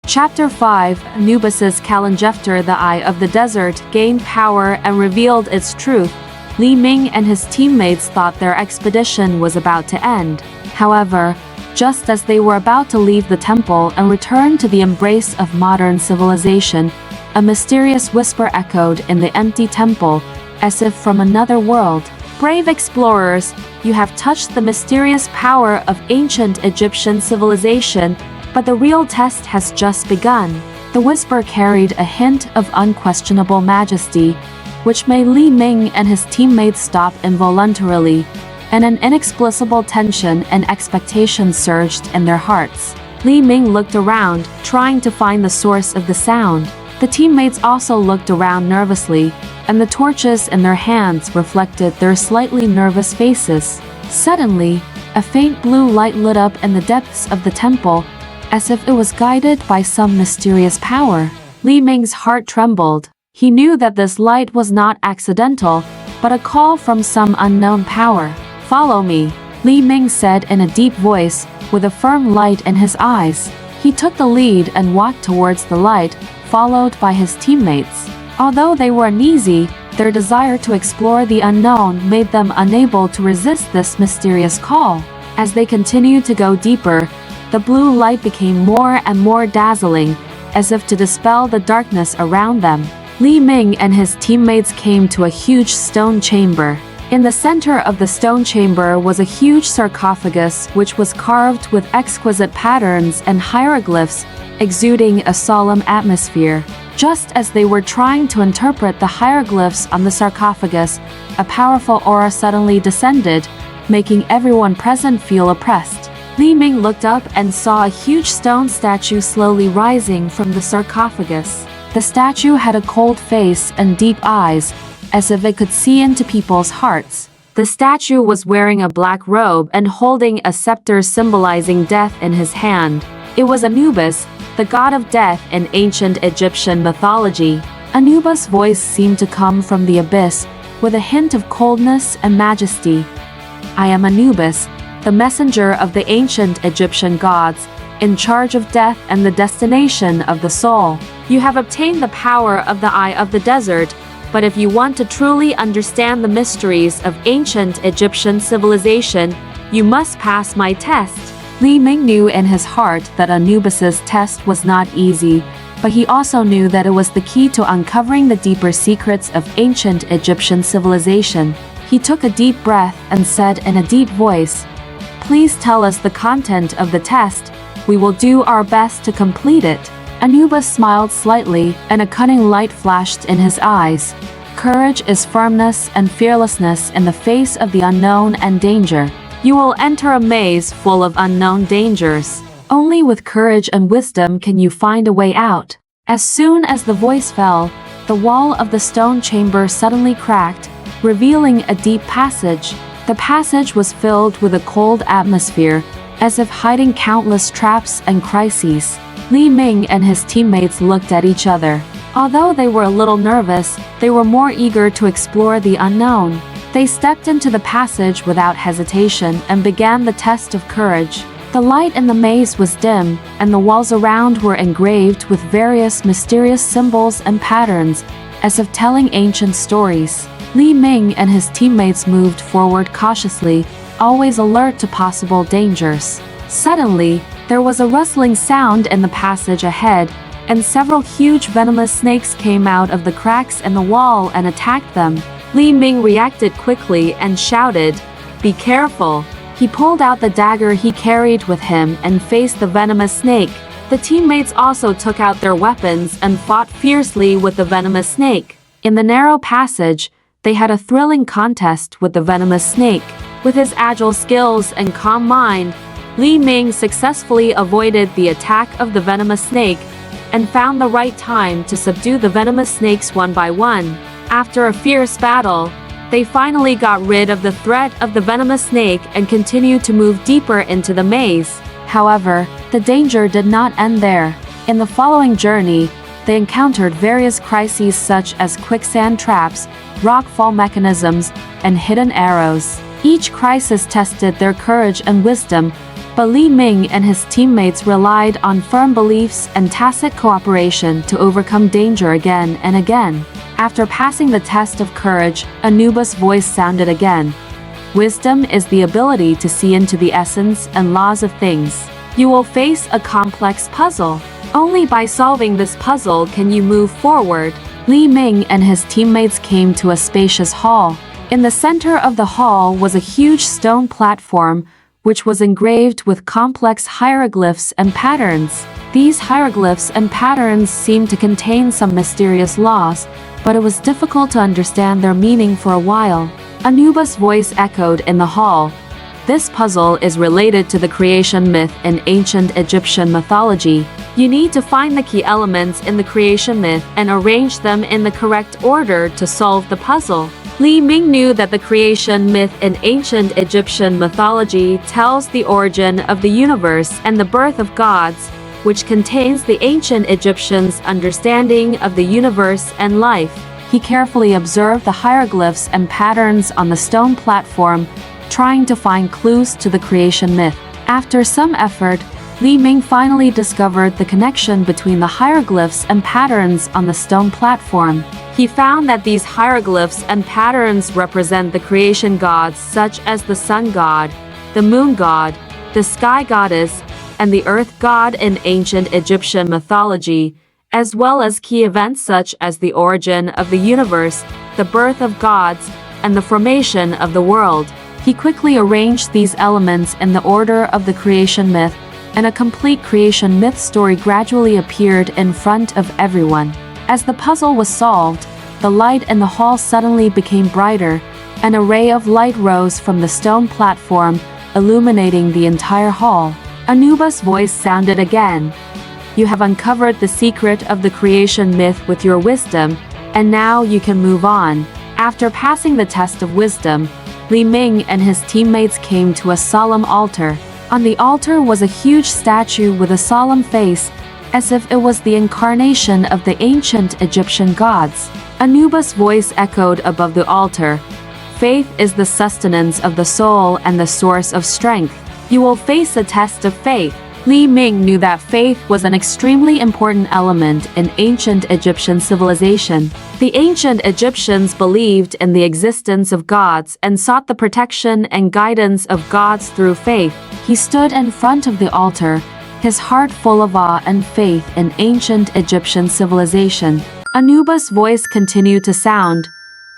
Chapter 5 Anubis's Calenjefter. The eye of the desert gained power and revealed its truth. Li Ming and his teammates thought their expedition was about to end. However, just as they were about to leave the temple and return to the embrace of modern civilization, a mysterious whisper echoed in the empty temple, as if from another world. Brave explorers, you have touched the mysterious power of ancient Egyptian civilization, but the real test has just begun. The whisper carried a hint of unquestionable majesty, which made Li Ming and his teammates stop involuntarily, and an inexplicable tension and expectation surged in their hearts. Li Ming looked around, trying to find the source of the sound. The teammates also looked around nervously, and the torches in their hands reflected their slightly nervous faces. Suddenly, a faint blue light lit up in the depths of the temple, as if it was guided by some mysterious power. Li Ming's heart trembled. He knew that this light was not accidental, but a call from some unknown power. "Follow me," Li Ming said in a deep voice, with a firm light in his eyes. He took the lead and walked towards the light, followed by his teammates. Although they were uneasy, their desire to explore the unknown made them unable to resist this mysterious call. As they continued to go deeper, the blue light became more and more dazzling, as if to dispel the darkness around them. Li Ming and his teammates came to a huge stone chamber. In the center of the stone chamber was a huge sarcophagus which was carved with exquisite patterns and hieroglyphs, exuding a solemn atmosphere. Just as they were trying to interpret the hieroglyphs on the sarcophagus, a powerful aura suddenly descended, making everyone present feel oppressed. Li Ming looked up and saw a huge stone statue slowly rising from the sarcophagus. The statue had a cold face and deep eyes, as if it could see into people's hearts. The statue was wearing a black robe and holding a scepter symbolizing death in his hand. It was Anubis, the god of death in ancient Egyptian mythology. Anubis' voice seemed to come from the abyss, with a hint of coldness and majesty. "I am Anubis, the messenger of the ancient Egyptian gods, in charge of death and the destination of the soul. You have obtained the power of the eye of the desert, but if you want to truly understand the mysteries of ancient Egyptian civilization, you must pass my test." Li Ming knew in his heart that Anubis's test was not easy, but he also knew that it was the key to uncovering the deeper secrets of ancient Egyptian civilization. He took a deep breath and said in a deep voice, "Please tell us the content of the test. We will do our best to complete it." Anubis smiled slightly, and a cunning light flashed in his eyes. "Courage is firmness and fearlessness in the face of the unknown and danger. You will enter a maze full of unknown dangers. Only with courage and wisdom can you find a way out." As soon as the voice fell, the wall of the stone chamber suddenly cracked, revealing a deep passage. The passage was filled with a cold atmosphere, as if hiding countless traps and crises. Li Ming and his teammates looked at each other. Although they were a little nervous, they were more eager to explore the unknown. They stepped into the passage without hesitation and began the test of courage. The light in the maze was dim, and the walls around were engraved with various mysterious symbols and patterns, as if telling ancient stories. Li Ming and his teammates moved forward cautiously, always alert to possible dangers. Suddenly, there was a rustling sound in the passage ahead, and several huge venomous snakes came out of the cracks in the wall and attacked them. Li Ming reacted quickly and shouted, "Be careful!" He pulled out the dagger he carried with him and faced the venomous snake. The teammates also took out their weapons and fought fiercely with the venomous snake. In the narrow passage, they had a thrilling contest with the venomous snake. With his agile skills and calm mind, Li Ming successfully avoided the attack of the venomous snake and found the right time to subdue the venomous snakes one by one. After a fierce battle, they finally got rid of the threat of the venomous snake and continued to move deeper into the maze. However, the danger did not end there. In the following journey, they encountered various crises such as quicksand traps, rockfall mechanisms, and hidden arrows. Each crisis tested their courage and wisdom, but Li Ming and his teammates relied on firm beliefs and tacit cooperation to overcome danger again and again. After passing the test of courage, Anubis' voice sounded again. Wisdom is the ability to see into the essence and laws of things. You will face a complex puzzle. Only by solving this puzzle can you move forward. Li Ming and his teammates came to a spacious hall. In the center of the hall was a huge stone platform, which was engraved with complex hieroglyphs and patterns. These hieroglyphs and patterns seemed to contain some mysterious laws, but it was difficult to understand their meaning for a while. Anubis' voice echoed in the hall. This puzzle is related to the creation myth in ancient Egyptian mythology. You need to find the key elements in the creation myth and arrange them in the correct order to solve the puzzle. Li Ming knew that the creation myth in ancient Egyptian mythology tells the origin of the universe and the birth of gods, which contains the ancient Egyptians' understanding of the universe and life. He carefully observed the hieroglyphs and patterns on the stone platform, trying to find clues to the creation myth. After some effort, Li Ming finally discovered the connection between the hieroglyphs and patterns on the stone platform. He found that these hieroglyphs and patterns represent the creation gods such as the sun god, the moon god, the sky goddess, and the earth god in ancient Egyptian mythology, as well as key events such as the origin of the universe, the birth of gods, and the formation of the world. He quickly arranged these elements in the order of the creation myth, and a complete creation myth story gradually appeared in front of everyone. As the puzzle was solved, the light in the hall suddenly became brighter. An array of light rose from the stone platform, illuminating the entire hall. Anubis' voice sounded again. You have uncovered the secret of the creation myth with your wisdom, and now you can move on. After passing the test of wisdom, Li Ming and his teammates came to a solemn altar. On the altar was a huge statue with a solemn face, as if it was the incarnation of the ancient Egyptian gods. Anubis' voice echoed above the altar. Faith is the sustenance of the soul and the source of strength. You will face a test of faith. Li Ming knew that faith was an extremely important element in ancient Egyptian civilization. The ancient Egyptians believed in the existence of gods and sought the protection and guidance of gods through faith. He stood in front of the altar, his heart full of awe and faith in ancient Egyptian civilization. Anubis' voice continued to sound.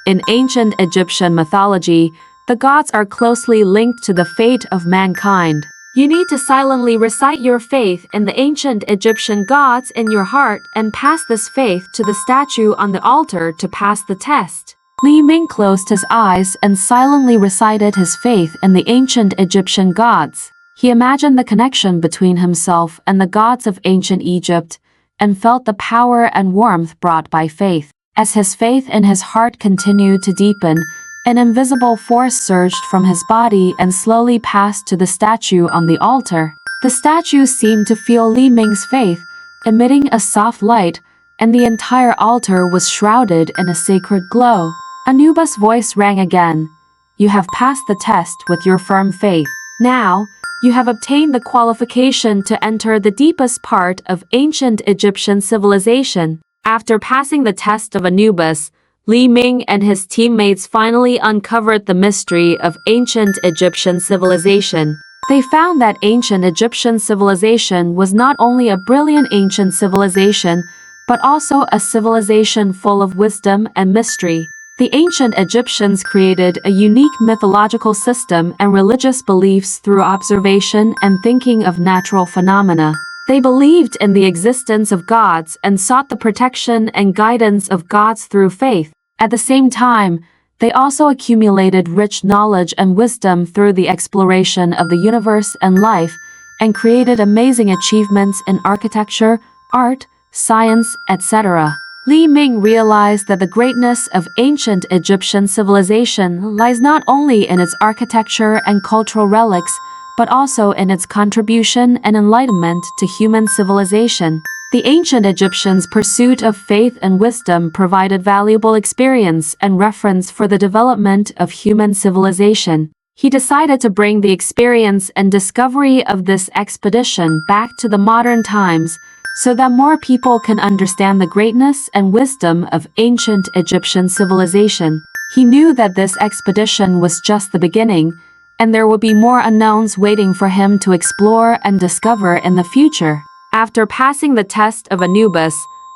In ancient Egyptian mythology, the gods are closely linked to the fate of mankind. You need to silently recite your faith in the ancient Egyptian gods in your heart and pass this faith to the statue on the altar to pass the test. Li Ming closed his eyes and silently recited his faith in the ancient Egyptian gods. He imagined the connection between himself and the gods of ancient Egypt, and felt the power and warmth brought by faith. As his faith in his heart continued to deepen, an invisible force surged from his body and slowly passed to the statue on the altar. The statue seemed to feel Li Ming's faith, emitting a soft light, and the entire altar was shrouded in a sacred glow. Anubis' voice rang again. You have passed the test with your firm faith. Now, you have obtained the qualification to enter the deepest part of ancient Egyptian civilization. After passing the test of Anubis, Li Ming and his teammates finally uncovered the mystery of ancient Egyptian civilization. They found that ancient Egyptian civilization was not only a brilliant ancient civilization, but also a civilization full of wisdom and mystery. The ancient Egyptians created a unique mythological system and religious beliefs through observation and thinking of natural phenomena. They believed in the existence of gods and sought the protection and guidance of gods through faith. At the same time, they also accumulated rich knowledge and wisdom through the exploration of the universe and life, and created amazing achievements in architecture, art, science, etc. Li Ming realized that the greatness of ancient Egyptian civilization lies not only in its architecture and cultural relics, but also in its contribution and enlightenment to human civilization. The ancient Egyptians' pursuit of faith and wisdom provided valuable experience and reference for the development of human civilization. He decided to bring the experience and discovery of this expedition back to the modern times so that more people can understand the greatness and wisdom of ancient Egyptian civilization. He knew that this expedition was just the beginning, and there would be more unknowns waiting for him to explore and discover in the future. After passing the test of Anubis,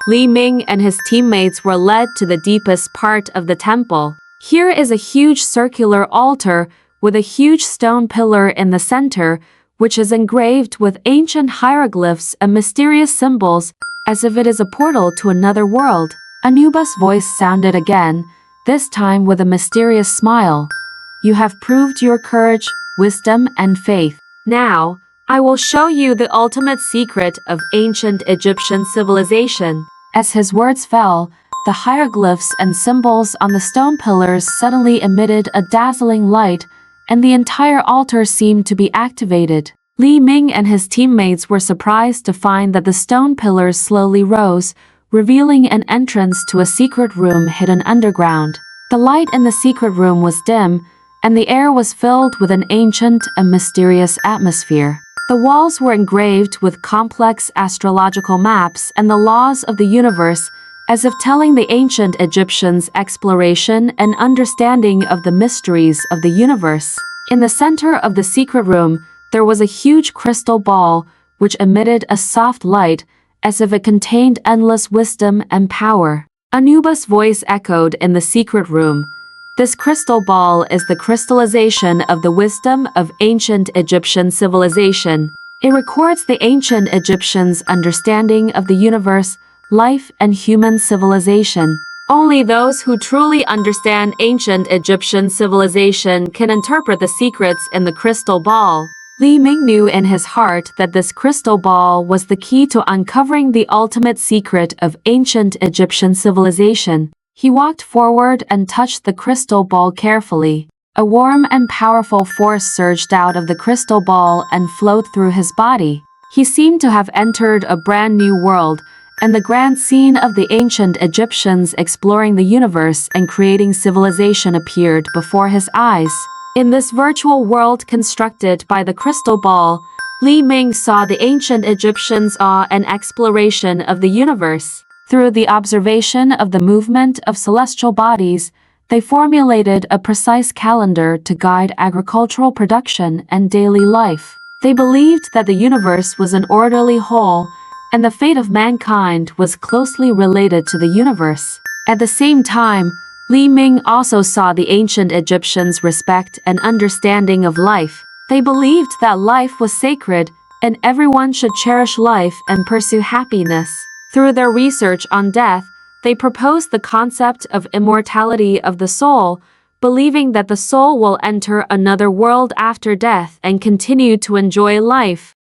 Li Ming and his teammates were led to the deepest part of the temple. Here is a huge circular altar with a huge stone pillar in the center, which is engraved with ancient hieroglyphs and mysterious symbols, as if it is a portal to another world. Anubis' voice sounded again, this time with a mysterious smile. You have proved your courage, wisdom, and faith. Now, I will show you the ultimate secret of ancient Egyptian civilization. As his words fell, the hieroglyphs and symbols on the stone pillars suddenly emitted a dazzling light, and the entire altar seemed to be activated. Li Ming and his teammates were surprised to find that the stone pillars slowly rose, revealing an entrance to a secret room hidden underground. The light in the secret room was dim, and the air was filled with an ancient and mysterious atmosphere. The walls were engraved with complex astrological maps and the laws of the universe, as if telling the ancient Egyptians' exploration and understanding of the mysteries of the universe. In the center of the secret room, there was a huge crystal ball, which emitted a soft light, as if it contained endless wisdom and power. Anubis' voice echoed in the secret room. This crystal ball is the crystallization of the wisdom of ancient Egyptian civilization. It records the ancient Egyptians' understanding of the universe, life, and human civilization. Only those who truly understand ancient Egyptian civilization can interpret the secrets in the crystal ball. Li Ming knew in his heart that this crystal ball was the key to uncovering the ultimate secret of ancient Egyptian civilization. He walked forward and touched the crystal ball carefully. A warm and powerful force surged out of the crystal ball and flowed through his body. He seemed to have entered a brand new world, and the grand scene of the ancient Egyptians exploring the universe and creating civilization appeared before his eyes. In this virtual world constructed by the crystal ball, Li Ming saw the ancient Egyptians' awe and exploration of the universe. Through the observation of the movement of celestial bodies, they formulated a precise calendar to guide agricultural production and daily life. They believed that the universe was an orderly whole, and the fate of mankind was closely related to the universe. At the same time, Li Ming also saw the ancient Egyptians' respect and understanding of life. They believed that life was sacred, and everyone should cherish life and pursue happiness. Through their research on death, they proposed the concept of immortality of the soul, believing that the soul will enter another world after death and continue to enjoy life.